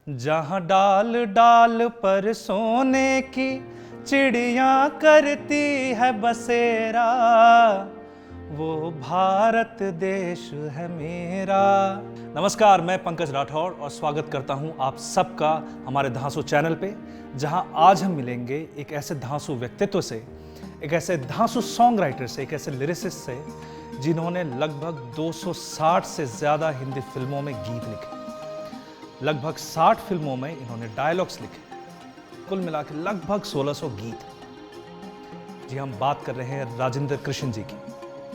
जहाँ डाल डाल पर सोने की चिड़िया करती है बसेरा, वो भारत देश है मेरा। नमस्कार, मैं पंकज राठौड़ और स्वागत करता हूं आप सबका हमारे धांसू चैनल पे, जहां आज हम मिलेंगे एक ऐसे धांसू व्यक्तित्व से, एक ऐसे धांसू सॉन्ग राइटर से, एक ऐसे लिरिसिस्ट से जिन्होंने लगभग 260 से ज़्यादा हिंदी फिल्मों में गीत लिखे, लगभग 60 फिल्मों में इन्होंने डायलॉग्स लिखे, कुल मिला के लगभग 1600 गीत। जी, हम बात कर रहे हैं राजेंद्र कृष्ण जी की।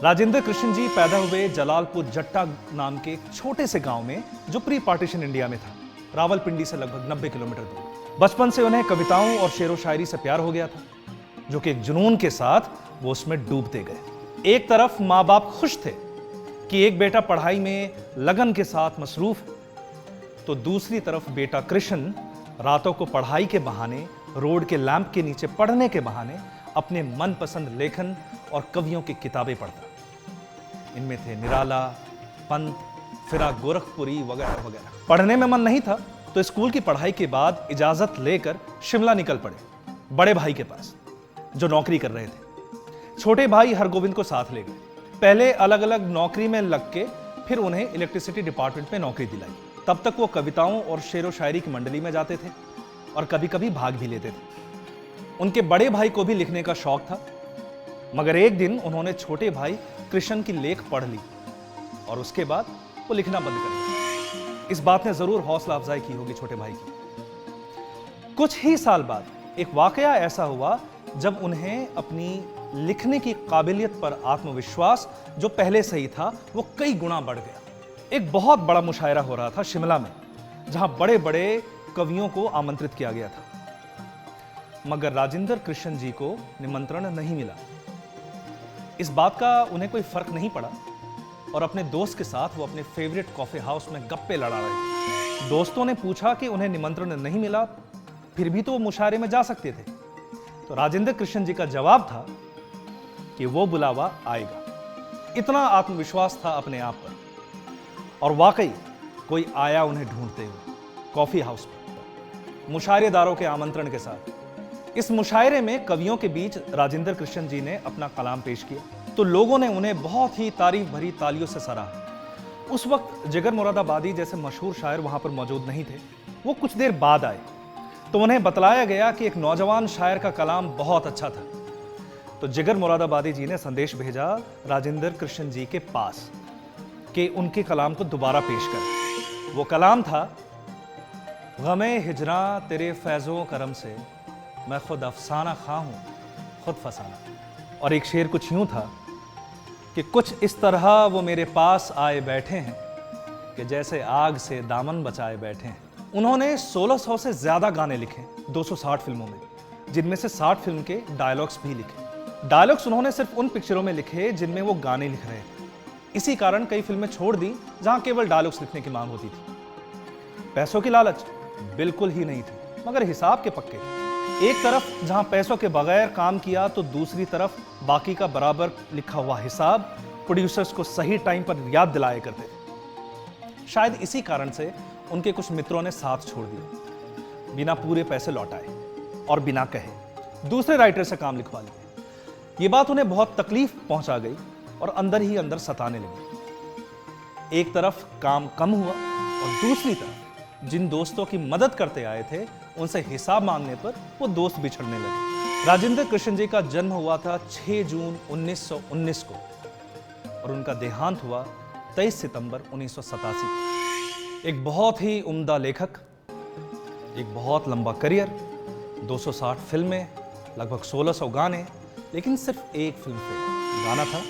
राजेंद्र कृष्ण जी पैदा हुए जलालपुर जट्टा नाम के एक छोटे से गांव में, जो प्री पार्टीशन इंडिया में था, रावलपिंडी से लगभग 90 किलोमीटर दूर। बचपन से उन्हें कविताओं और शेरो शायरी से प्यार हो गया था, जो कि एक जुनून के साथ वो उसमें डूबते गए। एक तरफ माँ बाप खुश थे कि एक बेटा पढ़ाई में लगन के साथ मसरूफ है, तो दूसरी तरफ बेटा कृष्ण रातों को पढ़ाई के बहाने, रोड के लैंप के नीचे पढ़ने के बहाने अपने मनपसंद लेखन और कवियों की किताबें पढ़ता। इनमें थे निराला, पंत, फिरा गोरखपुरी वगैरह वगैरह। पढ़ने में मन नहीं था तो स्कूल की पढ़ाई के बाद इजाजत लेकर शिमला निकल पड़े बड़े भाई के पास, जो नौकरी कर रहे थे। छोटे भाई हरगोविंद को साथ ले गए। पहले अलग अलग नौकरी में लग के फिर उन्हें इलेक्ट्रिसिटी डिपार्टमेंट में नौकरी दिलाई। तब तक वो कविताओं और शेरो शायरी की मंडली में जाते थे और कभी कभी भाग भी लेते थे। उनके बड़े भाई को भी लिखने का शौक था, मगर एक दिन उन्होंने छोटे भाई कृष्ण की लेख पढ़ ली और उसके बाद वो लिखना बंद कर दिया। इस बात ने जरूर हौसला अफजाई की होगी छोटे भाई की। कुछ ही साल बाद एक वाकया ऐसा हुआ जब उन्हें अपनी लिखने की काबिलियत पर आत्मविश्वास, जो पहले से ही था, वो कई गुना बढ़ गया। एक बहुत बड़ा मुशायरा हो रहा था शिमला में, जहां बड़े बड़े कवियों को आमंत्रित किया गया था, मगर राजेंद्र कृष्ण जी को निमंत्रण नहीं मिला। इस बात का उन्हें कोई फर्क नहीं पड़ा और अपने दोस्त के साथ वो अपने फेवरेट कॉफी हाउस में गप्पे लड़ा रहे थे। दोस्तों ने पूछा कि उन्हें निमंत्रण नहीं मिला, फिर भी तो वो मुशायरे में जा सकते थे। तो राजेंद्र कृष्ण जी का जवाब था कि वो बुलावा आएगा। इतना आत्मविश्वास था अपने आप पर। और वाकई कोई आया उन्हें ढूंढते हुए कॉफी हाउस पर, मुशायरेदारों के आमंत्रण के साथ। इस मुशायरे में कवियों के बीच राजेंद्र कृष्ण जी ने अपना कलाम पेश किया, तो लोगों ने उन्हें बहुत ही तारीफ भरी तालियों से सराहा। उस वक्त जिगर मुरादाबादी जैसे मशहूर शायर वहां पर मौजूद नहीं थे। वो कुछ देर बाद आए तो उन्हें बतलाया गया कि एक नौजवान शायर का कलाम बहुत अच्छा था। तो जिगर मुरादाबादी जी ने संदेश भेजा राजेंद्र कृष्ण जी के पास कि उनके कलाम को दोबारा पेश करें। वो कलाम था, गमे हिजरा तेरे फैज़ो करम से, मैं खुद अफसाना खा हूं खुद फसाना। और एक शेर कुछ यूं था कि कुछ इस तरह वो मेरे पास आए बैठे हैं कि जैसे आग से दामन बचाए बैठे हैं। उन्होंने 1600 से ज्यादा गाने लिखे 260 फिल्मों में, जिनमें से 60 फिल्म के डायलॉग्स भी लिखे। डायलॉग्स उन्होंने सिर्फ उन पिक्चरों में लिखे जिनमें वो गाने लिख रहे थे। इसी कारण कई फिल्में छोड़ दी जहां केवल डायलॉग्स लिखने की मांग होती थी। पैसों की लालच बिल्कुल ही नहीं थी, मगर हिसाब के पक्के थे। एक तरफ जहां पैसों के बगैर काम किया, तो दूसरी तरफ बाकी का बराबर लिखा हुआ हिसाब प्रोड्यूसर्स को सही टाइम पर याद दिलाया करते थे। शायद इसी कारण से उनके कुछ मित्रों ने साथ छोड़ दिया, बिना पूरे पैसे लौटाए और बिना कहे दूसरे राइटर से काम लिखवा लिया। ये बात उन्हें बहुत तकलीफ पहुंचा गई और अंदर ही अंदर सताने लगी। एक तरफ काम कम हुआ और दूसरी तरफ जिन दोस्तों की मदद करते आए थे, उनसे हिसाब मांगने पर वो दोस्त बिछड़ने लगे। राजेंद्र कृष्ण जी का जन्म हुआ था 6 जून 1919 को और उनका देहांत हुआ 23 सितंबर 1987 को। एक बहुत ही उम्दा लेखक, एक बहुत लंबा करियर, 260 फिल्में, लगभग 1600 गाने, लेकिन सिर्फ एक फिल्म फेल। गाना था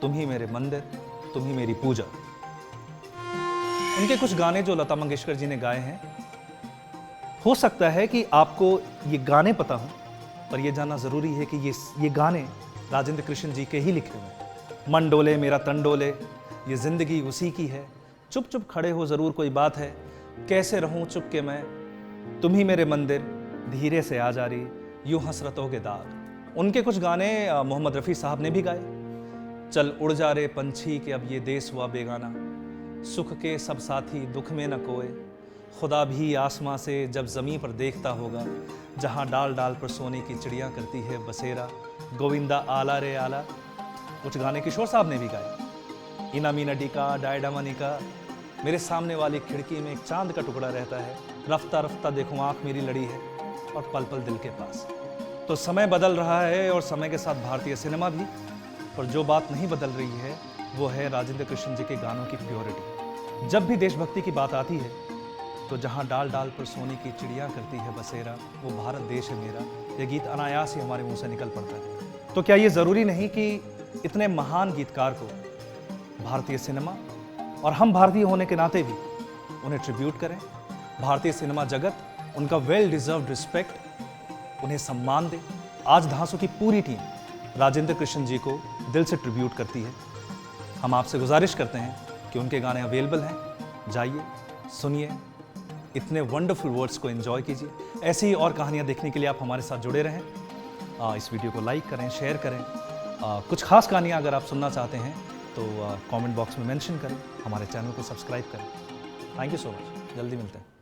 तुम ही मेरे मंदिर, तुम ही मेरी पूजा। उनके कुछ गाने जो लता मंगेशकर जी ने गाए हैं, हो सकता है कि आपको ये गाने पता हो, पर यह जानना जरूरी है कि ये गाने राजेंद्र कृष्ण जी के ही लिखे हुए। मन डोले मेरा तन डोले, ये जिंदगी उसी की है, चुप चुप खड़े हो जरूर कोई बात है, कैसे रहूं चुप के मैं, तुम ही मेरे मंदिर, धीरे से आ जा रही, यूं हसरतों के दाग। उनके कुछ गाने मोहम्मद रफ़ी साहब ने भी गाए। चल उड़ जा रे पंछी के अब ये देश हुआ बेगाना, सुख के सब साथी दुख में न कोए, खुदा भी आसमां से जब ज़मीं पर देखता होगा, जहाँ डाल डाल पर सोने की चिड़िया करती है बसेरा। गोविंदा आला रे आला, कुछ गाने किशोर साहब ने भी गाए। इना मीना डिका डायडा मनिका, मेरे सामने वाली खिड़की में एक चांद का टुकड़ा रहता है। रफ्ता रफ्ता देखूं आँख मेरी लड़ी है और पल पल दिल के पास। तो समय बदल रहा है और समय के साथ भारतीय सिनेमा भी, पर जो बात नहीं बदल रही है वो है राजेंद्र कृष्ण जी के गानों की प्योरिटी। जब भी देशभक्ति की बात आती है तो जहाँ डाल डाल पर सोने की चिड़िया करती है बसेरा, वो भारत देश है मेरा, ये गीत अनायास ही हमारे मुंह से निकल पड़ता है। तो क्या ये ज़रूरी नहीं कि इतने महान गीतकार को भारतीय सिनेमा और हम भारतीय होने के नाते भी उन्हें ट्रिब्यूट करें? भारतीय सिनेमा जगत उनका वेल डिजर्व्ड रिस्पेक्ट, उन्हें सम्मान दे। आज धांसू की पूरी टीम राजेंद्र कृष्ण जी को दिल से ट्रिब्यूट करती है। हम आपसे गुजारिश करते हैं कि उनके गाने अवेलेबल हैं, जाइए सुनिए, इतने वंडरफुल वर्ड्स को एंजॉय कीजिए। ऐसी ही और कहानियाँ देखने के लिए आप हमारे साथ जुड़े रहें। इस वीडियो को लाइक करें, शेयर करें। कुछ खास कहानियाँ अगर आप सुनना चाहते हैं तो कमेंट बॉक्स में मेंशन करें, हमारे चैनल को सब्सक्राइब करें। थैंक यू सो मच, जल्दी मिलते हैं।